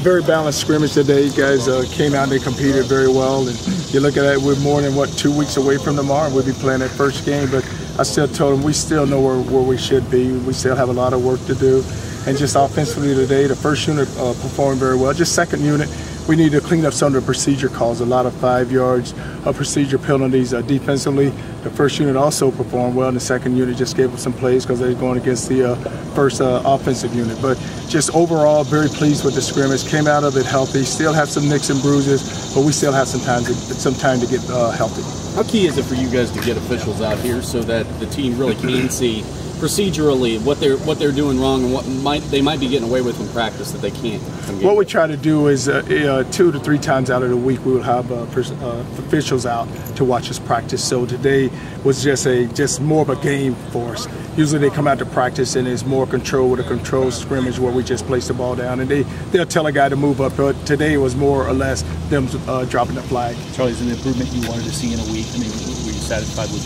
Very balanced scrimmage today. You guys came out and they competed very well. And you look at it, we're more than, 2 weeks away from tomorrow. We'll be playing that first game, but I still told them we still know where we should be. We still have a lot of work to do. And just offensively today, the first unit performed very well. Just second unit, we need to clean up some of the procedure calls. A lot of 5 yards of procedure penalties defensively. The first unit also performed well, and the second unit just gave us some plays because they're going against the first offensive unit. But just overall, very pleased with the scrimmage. Came out of it healthy. Still have some nicks and bruises, but we still have some time to get healthy. How key is it for you guys to get officials out here so that the team really can see procedurally what they're doing wrong and what they might be getting away with in practice that they can't? What we try to do is 2 to 3 times out of the week we will have officials out to watch us practice. So today was just more of a game for us. Usually they come out to practice and it's more control with a controlled scrimmage where we just place the ball down and they'll tell a guy to move up. But today was more or less them dropping the flag. Charlie, is it an improvement you wanted to see in a week? I mean, were you satisfied with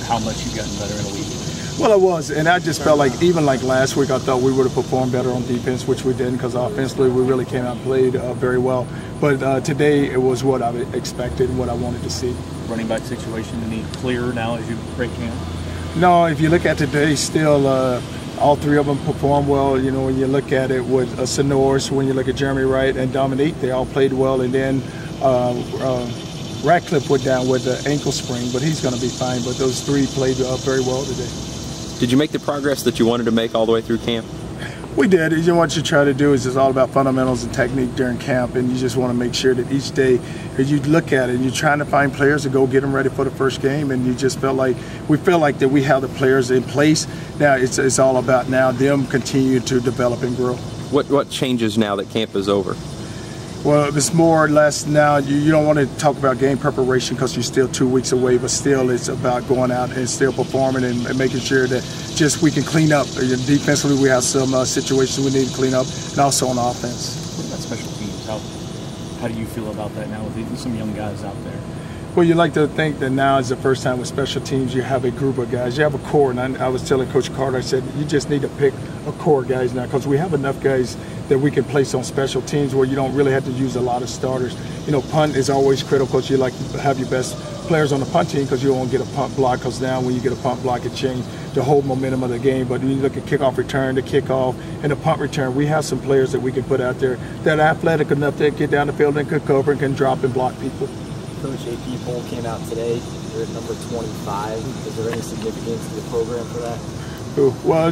how much you've gotten better in a week? Well, I was, and I just felt like even like last week, I thought we would have performed better on defense, which we didn't because offensively we really came out and played very well. But today it was what I expected and what I wanted to see. Running back situation, any clearer now as you break camp? No, if you look at today, still all 3 of them performed well. You know, when you look at it with Sonoris, when you look at Jeremy Wright and Dominique, they all played well. And then Ratcliffe went down with the ankle sprain, but he's going to be fine. But those 3 played very well today. Did you make the progress that you wanted to make all the way through camp? We did. What you try to do is it's all about fundamentals and technique during camp, and you just want to make sure that each day, as you look at it, and you're trying to find players to go get them ready for the first game, and you just felt like that we have the players in place. Now it's all about now them continue to develop and grow. What changes now that camp is over? Well, it's more or less now, you don't want to talk about game preparation because you're still 2 weeks away, but still it's about going out and still performing and making sure that just we can clean up. Defensively, we have some situations we need to clean up, and also on offense. What about special teams? How do you feel about that now with some young guys out there? Well, you like to think that now is the first time with special teams you have a group of guys. You have a core, and I was telling Coach Carter, I said, you just need to pick a core guys now because we have enough guys that we can place on special teams where you don't really have to use a lot of starters. You know, punt is always critical because you like to have your best players on the punt team because you don't want to get a punt block because now when you get a punt block, it changes the whole momentum of the game. But when you look at kickoff return, the kickoff, and the punt return, we have some players that we can put out there that are athletic enough to get down the field and can cover and can drop and block people. Coach, AP poll came out today. You're at number 25. Is there any significance to the program for that? Well,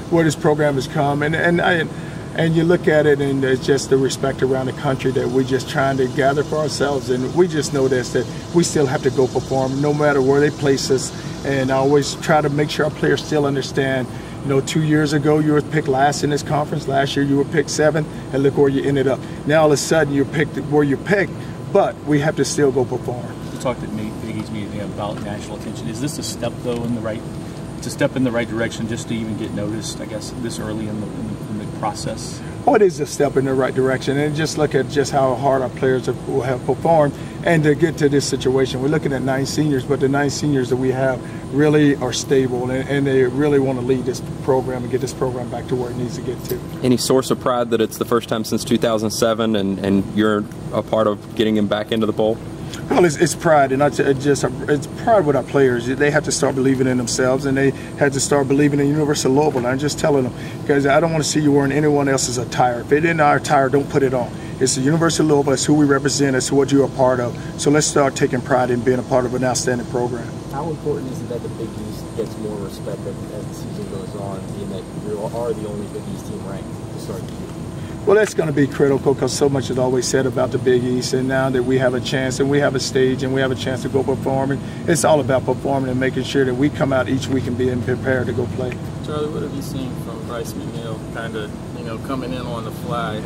where this program has come, and you look at it, and it's just the respect around the country that we're just trying to gather for ourselves, and we just know this, that we still have to go perform no matter where they place us, and I always try to make sure our players still understand. You know, 2 years ago you were picked last in this conference. Last year you were picked 7th, and look where you ended up. Now all of a sudden you're picked where you're picked, but we have to still go perform. You talked at Big East meeting about national attention. Is this a step though in the right? It's a step in the right direction just to even get noticed, I guess, this early in the process? Oh, it is a step in the right direction, and just look at just how hard our players have performed, and to get to this situation. We're looking at 9 seniors, but the 9 seniors that we have really are stable, and they really want to lead this program and get this program back to where it needs to get to. Any source of pride that it's the first time since 2007, and you're a part of getting them back into the bowl? Well, it's pride, and it's pride with our players. They have to start believing in themselves, and they had to start believing in University of Louisville. And I'm just telling them, guys, I don't want to see you wearing anyone else's attire. If it isn't our attire, don't put it on. It's the University of Louisville. It's who we represent. It's what you're a part of. So let's start taking pride in being a part of an outstanding program. How important is it that the Big East gets more respect as the season goes on, being that you are the only Big East team ranked to start the year? Well, that's going to be critical because so much is always said about the Big East, and now that we have a chance and we have a stage and we have a chance to go performing, it's all about performing and making sure that we come out each week and being prepared to go play. Charlie, what have you seen from Bryce McNeil kind of, coming in on the fly?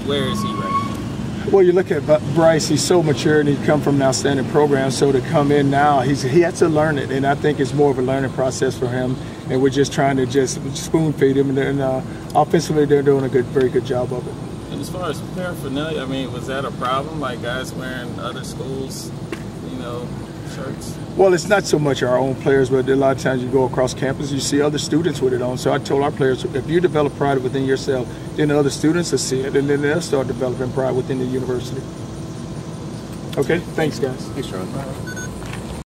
Where is he right now? Well, you look at Bryce, he's so mature and he's come from an outstanding program, so to come in now, he has to learn it, and I think it's more of a learning process for him, and we're just trying to just spoon feed him, and offensively they're doing a very good job of it. And as far as paraphernalia, I mean, was that a problem, like guys wearing other schools, shirts? Well, it's not so much our own players, but a lot of times you go across campus, you see other students with it on. So I told our players, if you develop pride within yourself, then other students will see it, and then they'll start developing pride within the university. Okay, thanks, guys. Thanks, Charlie.